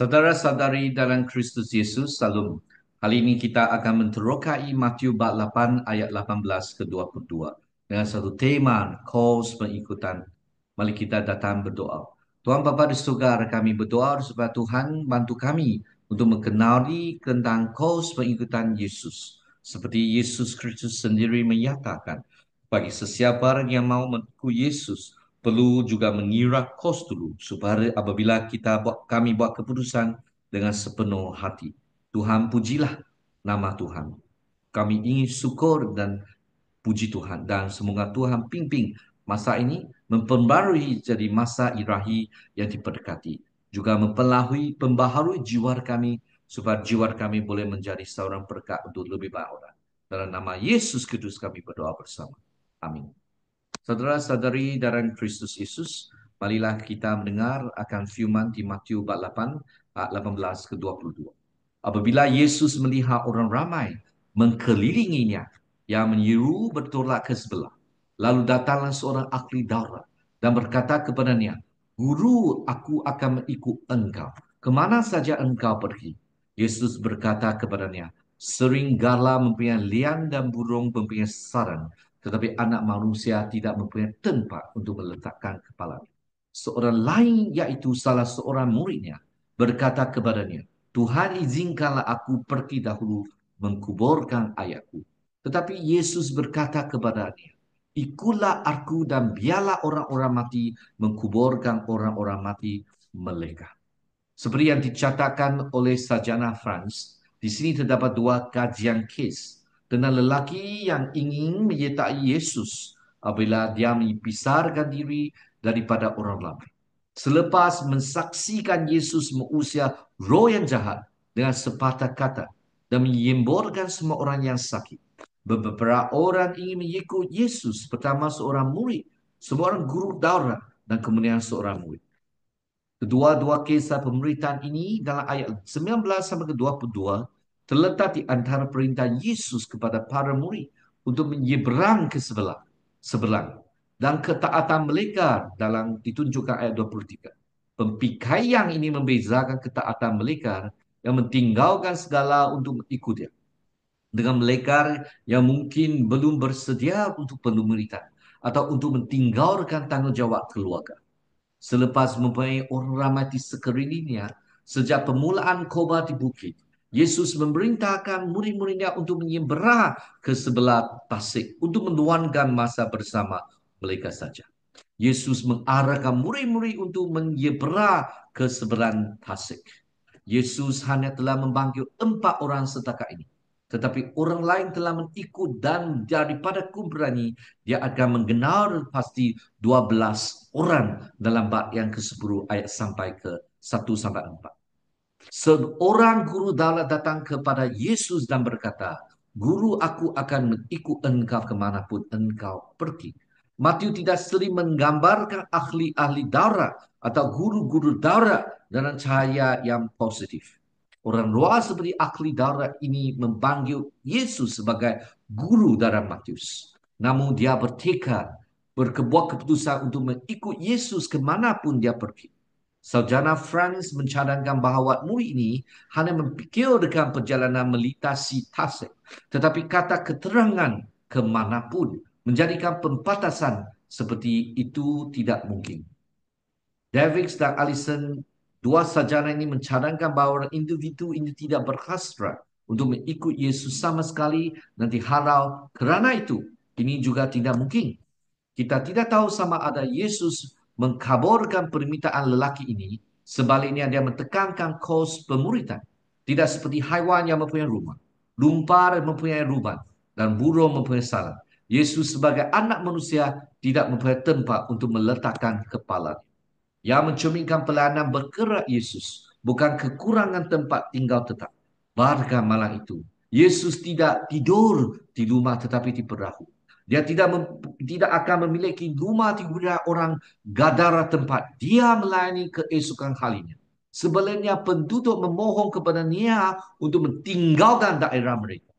Saudara-saudari dalam Kristus Yesus, salam. Kali ini kita akan menterokai Matius bab 8 ayat 18 ke 22 dengan satu tema kos pengikutan. Mari kita datang berdoa. Tuhan Bapa di surga, kami berdoa supaya Tuhan bantu kami untuk mengenali tentang kos pengikutan Yesus. Seperti Yesus Kristus sendiri menyatakan, bagi sesiapa yang mau mengikut Yesus, perlu juga mengira kos dulu supaya apabila kami buat keputusan dengan sepenuh hati. Tuhan pujilah nama Tuhan. Kami ingin syukur dan puji Tuhan dan semoga Tuhan pimpin masa ini memperbarui jadi masa ilahi yang diperdekati. Juga pembaharui jiwa kami supaya jiwa kami boleh menjadi seorang berkat untuk lebih banyak orang. Dalam nama Yesus Kristus kami berdoa bersama. Amin. Saudara-saudari dalam Kristus Yesus, marilah kita mendengar akan firman di Matius bab 8 ayat 18 ke 22. Apabila Yesus melihat orang ramai mengelilinginya yang menyeru bertolak ke sebelah, lalu datanglah seorang ahli Taurat dan berkata kepadanya, "Guru, aku akan mengikut engkau. Kemana saja engkau pergi?" Yesus berkata kepadanya, "Serigala mempunyai liang dan burung mempunyai sarang, tetapi anak manusia tidak mempunyai tempat untuk meletakkan kepalanya." Seorang lain, yaitu salah seorang muridnya, berkata kepadanya, "Tuhan, izinkanlah aku pergi dahulu mengkuburkan ayahku." Tetapi Yesus berkata kepadanya, "Ikutlah aku dan biarlah orang-orang mati mengkuburkan orang-orang mati mereka." Seperti yang dicatatkan oleh Sarjana Franz, di sini terdapat dua kajian kes tentang lelaki yang ingin menyertai Yesus apabila dia memisahkan diri daripada orang ramai. Selepas mensaksikan Yesus mengusir roh yang jahat dengan sepatah kata dan menyembuhkan semua orang yang sakit, beberapa orang ingin mengikut Yesus. Pertama seorang murid, seorang guru Taurat, dan kemudian seorang murid. Kedua-dua kisah pemberitaan ini dalam ayat 19 sampai ke 22 terletak di antara perintah Yesus kepada para murid untuk menyeberang ke seberang dan ketaatan mereka dalam ditunjukkan ayat 23. Pempikaian ini membezakan ketaatan mereka yang mentinggalkan segala untuk mengikutnya dengan mereka yang mungkin belum bersedia untuk pemuritan atau untuk mentinggalkan tanggungjawab keluarga. Selepas mempunyai orang ramai di sekelilingnya, sejak permulaan khotbah di bukit, Yesus memerintahkan murid-muridnya untuk menyeberang ke sebelah tasik untuk meluangkan masa bersama mereka saja. Yesus mengarahkan murid-murid untuk menyeberang ke seberang tasik. Yesus hanya telah memanggil 4 orang setakat ini. Tetapi orang lain telah mengikut dan daripada kumpulan ini, dia akan mengenal pasti 12 orang dalam bab yang ke-10 ayat sampai ke 1 sampai 4. Seorang guru Taurat datang kepada Yesus dan berkata, "Guru, aku akan mengikut engkau kemanapun engkau pergi." Matius tidak sering menggambarkan ahli-ahli Taurat atau guru-guru Taurat dalam cahaya yang positif. Orang luar seperti ahli Taurat ini memanggil Yesus sebagai guru dalam Matius. Namun dia bertekad, berkebuat keputusan untuk mengikut Yesus kemanapun dia pergi. Sarjana Franz mencadangkan bahawa murid ini hanya memfikirkan perjalanan melintasi tasik, tetapi kata keterangan kemanapun menjadikan pembatasan seperti itu tidak mungkin. Davies dan Allison, dua sarjana ini mencadangkan bahawa individu ini tidak berhasrat untuk mengikut Yesus sama sekali dan dihalau. Kerana itu, ini juga tidak mungkin. Kita tidak tahu sama ada Yesus mengkaburkan permintaan lelaki ini. Sebaliknya dia mentekankan kos pemuritan. Tidak seperti haiwan yang mempunyai rumah. Lumpar mempunyai rumah. Dan burung mempunyai sarang. Yesus sebagai anak manusia tidak mempunyai tempat untuk meletakkan kepala. Yang mencerminkan pelayanan bergerak Yesus. Bukan kekurangan tempat tinggal tetap. Bahkan malah itu. Yesus tidak tidur di rumah tetapi di perahu. Dia tidak akan memiliki rumah di orang gadara tempat. Dia melayani keesokan harinya. Sebenarnya penduduk memohon kepada dia untuk meninggalkan daerah mereka.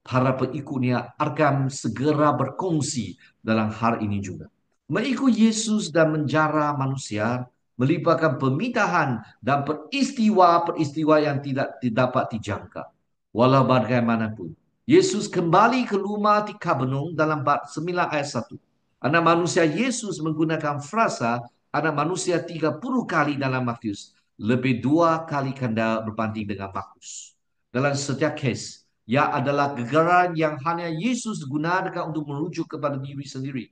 Para pengikutnya akan segera berkongsi dalam hal ini juga. Mengikut Yesus dan menjara manusia melibatkan pemindahan dan peristiwa-peristiwa yang tidak dapat dijangka. Walau bagaimanapun, Yesus kembali ke rumah di Kapernaum dalam bab 9 ayat 1. Anak manusia Yesus menggunakan frasa anak manusia 30 kali dalam Matius, lebih 2 kali ganda berbanding dengan Markus. Dalam setiap kes, ia adalah gegaran yang hanya Yesus gunakan untuk merujuk kepada diri sendiri.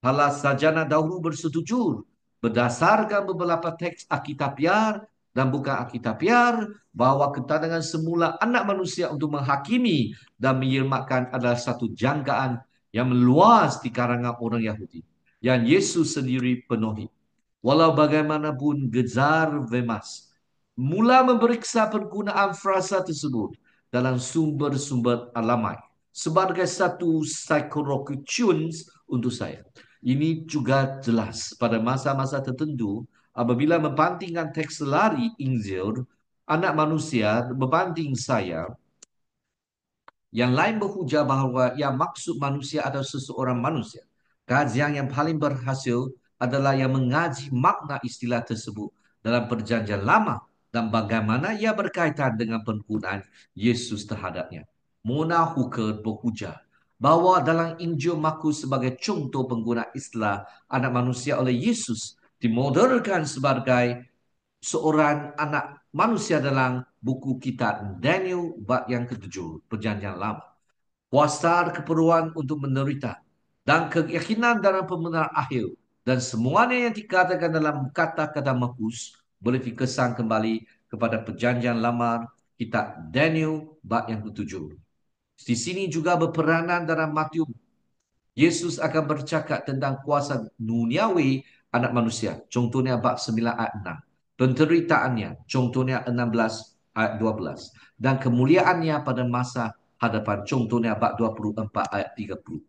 Hala sarjana dahulu bersetuju berdasarkan beberapa teks Alkitabiar dan bukan Alkitabiar bahwa kedatangan semula anak manusia untuk menghakimi dan menyelamatkan adalah satu jangkaan yang meluas di kalangan orang Yahudi yang Yesus sendiri penuhi. Walau bagaimanapun Gejar Vermas mula memeriksa penggunaan frasa tersebut dalam sumber-sumber alamai sebagai satu psychological untuk saya. Ini juga jelas pada masa-masa tertentu apabila membandingkan teks lari Injil anak manusia berbanding saya, yang lain berhujah bahawa yang maksud manusia adalah seseorang manusia. Kajian yang paling berhasil adalah yang mengaji makna istilah tersebut dalam perjanjian lama dan bagaimana ia berkaitan dengan penggunaan Yesus terhadapnya. Mona Hooker berhujah bahawa dalam Injil Markus sebagai contoh penggunaan istilah anak manusia oleh Yesus dimodelkan sebagai seorang anak manusia dalam buku kitab Daniel bab yang ke-7 perjanjian lama. Kuasa keperluan untuk menderita dan keyakinan dalam pembenaran akhir dan semuanya yang dikatakan dalam kata-kata Markus boleh dikesan kembali kepada perjanjian lama kitab Daniel bab yang ke-7. Di sini juga berperanan dalam Matius. Yesus akan bercakap tentang kuasa duniawi anak manusia. Contohnya bab 9 ayat 6. Penderitaannya. Contohnya 16 ayat 12. Dan kemuliaannya pada masa hadapan. Contohnya bab 24 ayat 30.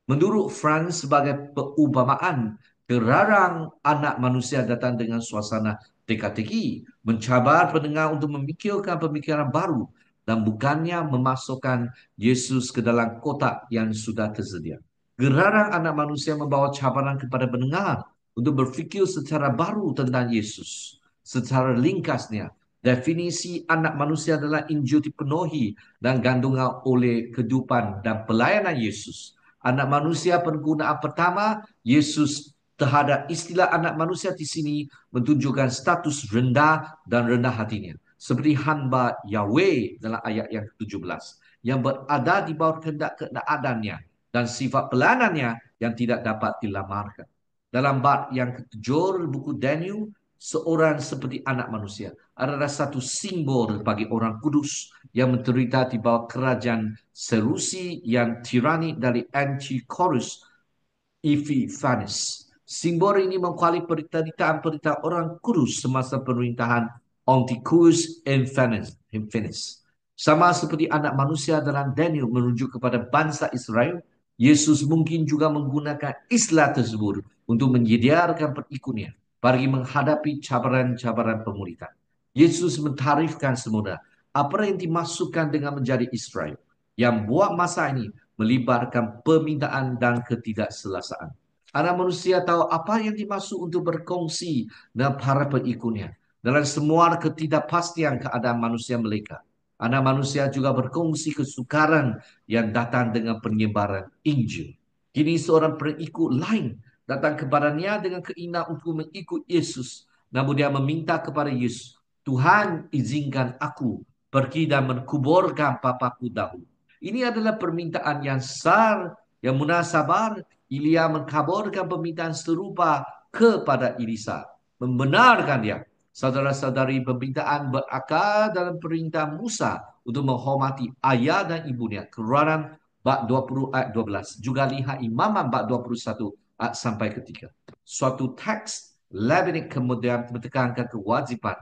Menurut Franz sebagai perumpamaan, terlarang anak manusia datang dengan suasana teka-teki, mencabar pendengar untuk memikirkan pemikiran baru dan bukannya memasukkan Yesus ke dalam kotak yang sudah tersedia. Gerarang anak manusia membawa cabaran kepada pendengar untuk berfikir secara baru tentang Yesus. Secara ringkasnya, definisi anak manusia adalah Injil dipenuhi dan gandungan oleh kehidupan dan pelayanan Yesus. Anak manusia penggunaan pertama, Yesus terhadap istilah anak manusia di sini menunjukkan status rendah dan rendah hatinya. Seperti hamba Yahweh dalam ayat yang ke-17. Yang berada di bawah kehendak keadaannya dan sifat pelanannya yang tidak dapat dilamarkan. Dalam bab yang ke-7 buku Daniel, seorang seperti anak manusia adalah satu simbol bagi orang kudus yang menderita di bawah kerajaan Serusi yang tirani dari Antichorus Epiphanes. Simbol ini mengkuali penderitaan orang kudus semasa pemerintahan Antiochus Epiphanes. Sama seperti anak manusia dalam Daniel merujuk kepada bangsa Israel, Yesus mungkin juga menggunakan istilah tersebut untuk menyediakan pengikutnya bagi menghadapi cabaran-cabaran pemuritan. Yesus mentarifkan semula apa yang dimasukkan dengan menjadi Israel, yang buat masa ini melibatkan permintaan dan ketidakselesaan. Anak manusia tahu apa yang dimaksud untuk berkongsi dengan para pengikutnya dalam semua ketidakpastian keadaan manusia mereka. Anak manusia juga berkongsi kesukaran yang datang dengan penyebaran Injil. Kini seorang pengikut lain datang kepadanya dengan keinginan untuk mengikut Yesus. Namun dia meminta kepada Yesus, Tuhan izinkan aku pergi dan menkuburkan papaku dahulu. Ini adalah permintaan yang besar, yang munasabar. Ilya mengkaburkan permintaan serupa kepada Elisa. Membenarkan dia. Saudara-saudari, permintaan berakar dalam perintah Musa untuk menghormati ayah dan ibunya. Keluaran bab 20 ayat 12. Juga lihat Imaman bab 21 ayat sampai ketiga. Suatu teks Levitik kemudian menekankan kewajiban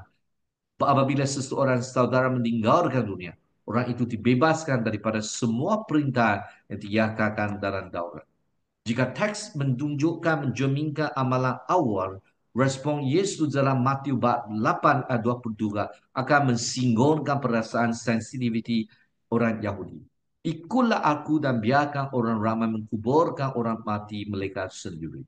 apabila seseorang saudara meninggalkan dunia, orang itu dibebaskan daripada semua perintah yang dinyatakan dalam Taurat. Jika teks menunjukkan mencerminkan amalan awal, respon Yesus dalam Matius bab 8 ayat 22 akan mensinggungkan perasaan sensitiviti orang Yahudi. Ikutlah aku dan biarkan orang ramai menkuburkan orang mati mereka sendiri.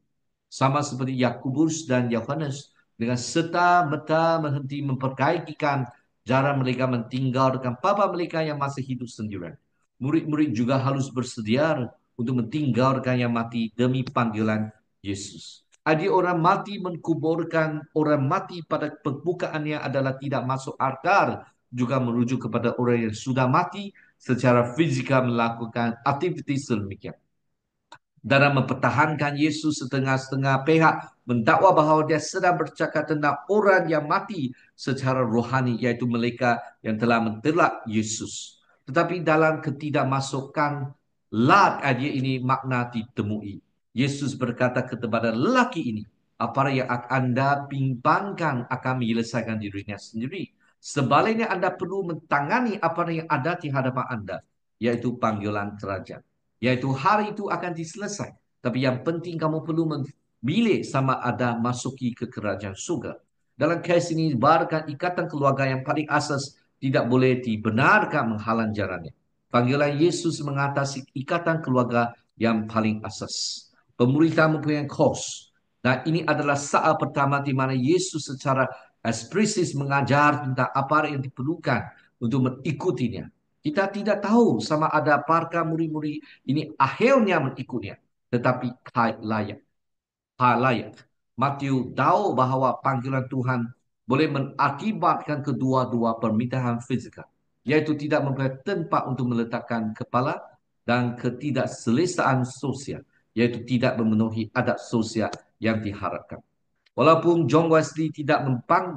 Sama seperti Yakobus dan Yohanes dengan serta-merta berhenti memperkaikikan cara mereka mentinggal dengan bapa mereka yang masih hidup sendirian. Murid-murid juga harus bersedia untuk mentinggalkan yang mati demi panggilan Yesus. Ada orang mati menkuburkan orang mati pada permukaannya adalah tidak masuk akal, juga merujuk kepada orang yang sudah mati secara fizikal melakukan aktivitas sedemikian. Dalam mempertahankan Yesus, setengah-setengah pihak mendakwa bahawa dia sedang bercakap tentang orang yang mati secara rohani, iaitu mereka yang telah mentelak Yesus. Tetapi dalam ketidakmasukan lat ayat ini makna ditemui. Yesus berkata kepada lelaki ini, apa yang anda bimbangkan akan menyelesaikan dirinya sendiri. Sebaliknya anda perlu mentangani apa yang ada di hadapan anda, yaitu panggilan kerajaan. Yaitu hari itu akan diselesai. Tapi yang penting kamu perlu memilih sama ada masuki ke kerajaan surga. Dalam kes ini, bahkan ikatan keluarga yang paling asas tidak boleh dibenarkan menghalang jalannya. Panggilan Yesus mengatasi ikatan keluarga yang paling asas. Pemerintah mempunyai kos. Dan ini adalah saat pertama di mana Yesus secara ekspresif mengajar tentang apa yang diperlukan untuk mengikutinya. Kita tidak tahu sama ada apakah murid-murid ini akhirnya mengikutnya. Tetapi layak. Layak. Matthew tahu bahawa panggilan Tuhan boleh mengakibatkan kedua-dua permintaan fizikal. Yaitu tidak mempunyai tempat untuk meletakkan kepala dan ketidakselesaan sosial. Yaitu tidak memenuhi adat sosial yang diharapkan. Walaupun John Wesley tidak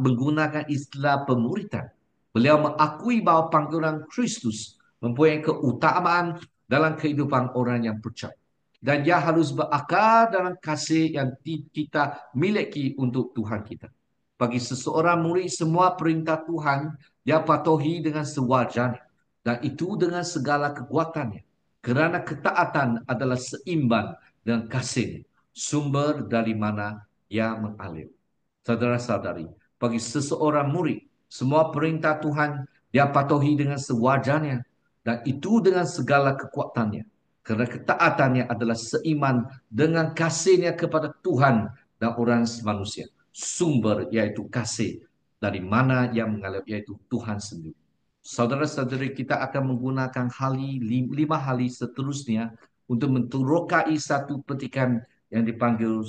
menggunakan istilah pemuritan, beliau mengakui bahawa panggilan Kristus mempunyai keutamaan dalam kehidupan orang yang percaya. Dan ia harus berakar dalam kasih yang kita miliki untuk Tuhan kita. Bagi seseorang murid, semua perintah Tuhan dia patuhi dengan sewajarnya. Dan itu dengan segala kekuatannya. Kerana ketaatan adalah seimbang dengan kasih, sumber dari mana ia mengalir. Saudara-saudari, bagi seseorang murid, semua perintah Tuhan dia patuhi dengan sewajarnya dan itu dengan segala kekuatannya. Kerana ketaatannya adalah seiman dengan kasihnya kepada Tuhan dan orang manusia. Sumber iaitu kasih dari mana yang mengalir iaitu Tuhan sendiri. Saudara-saudari, kita akan menggunakan lima hali seterusnya untuk menturukai satu petikan yang dipanggil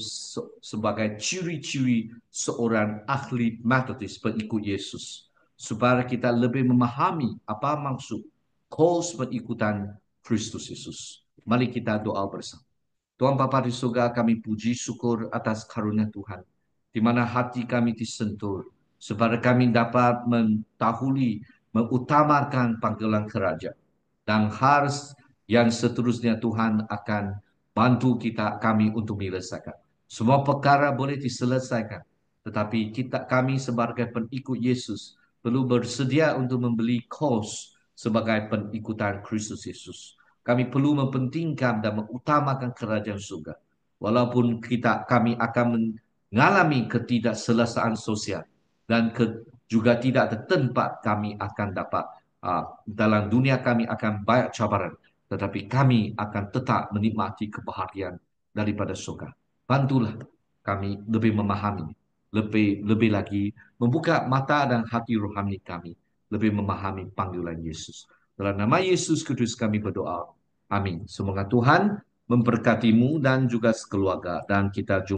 sebagai ciri-ciri seorang ahli metodis pengikut Yesus. Supaya kita lebih memahami apa maksud kos pengikutan Kristus Yesus. Mari kita doa bersama. Tuhan Bapa di surga, kami puji syukur atas karunia Tuhan, di mana hati kami disentuh, supaya kami dapat mendahului, mengutamakan panggilan kerajaan. Dan harus yang seterusnya Tuhan akan bantu kami untuk menyelesaikan. Semua perkara boleh diselesaikan, tetapi kami sebagai pengikut Yesus perlu bersedia untuk membeli kos sebagai pengikutan Kristus Yesus. Kami perlu mempentingkan dan mengutamakan kerajaan surga. Walaupun kami akan mengalami ketidakselesaan sosial dan juga tidak ada tempat kami akan dapat dalam dunia kami akan banyak cabaran, tetapi kami akan tetap menikmati kebahagiaan daripada surga. Bantulah kami lebih memahami, lebih lagi membuka mata dan hati rohani kami, lebih memahami panggilan Yesus. Dalam nama Yesus Kudus kami berdoa. Amin. Semoga Tuhan memberkatimu dan juga sekeluarga dan kita jumpa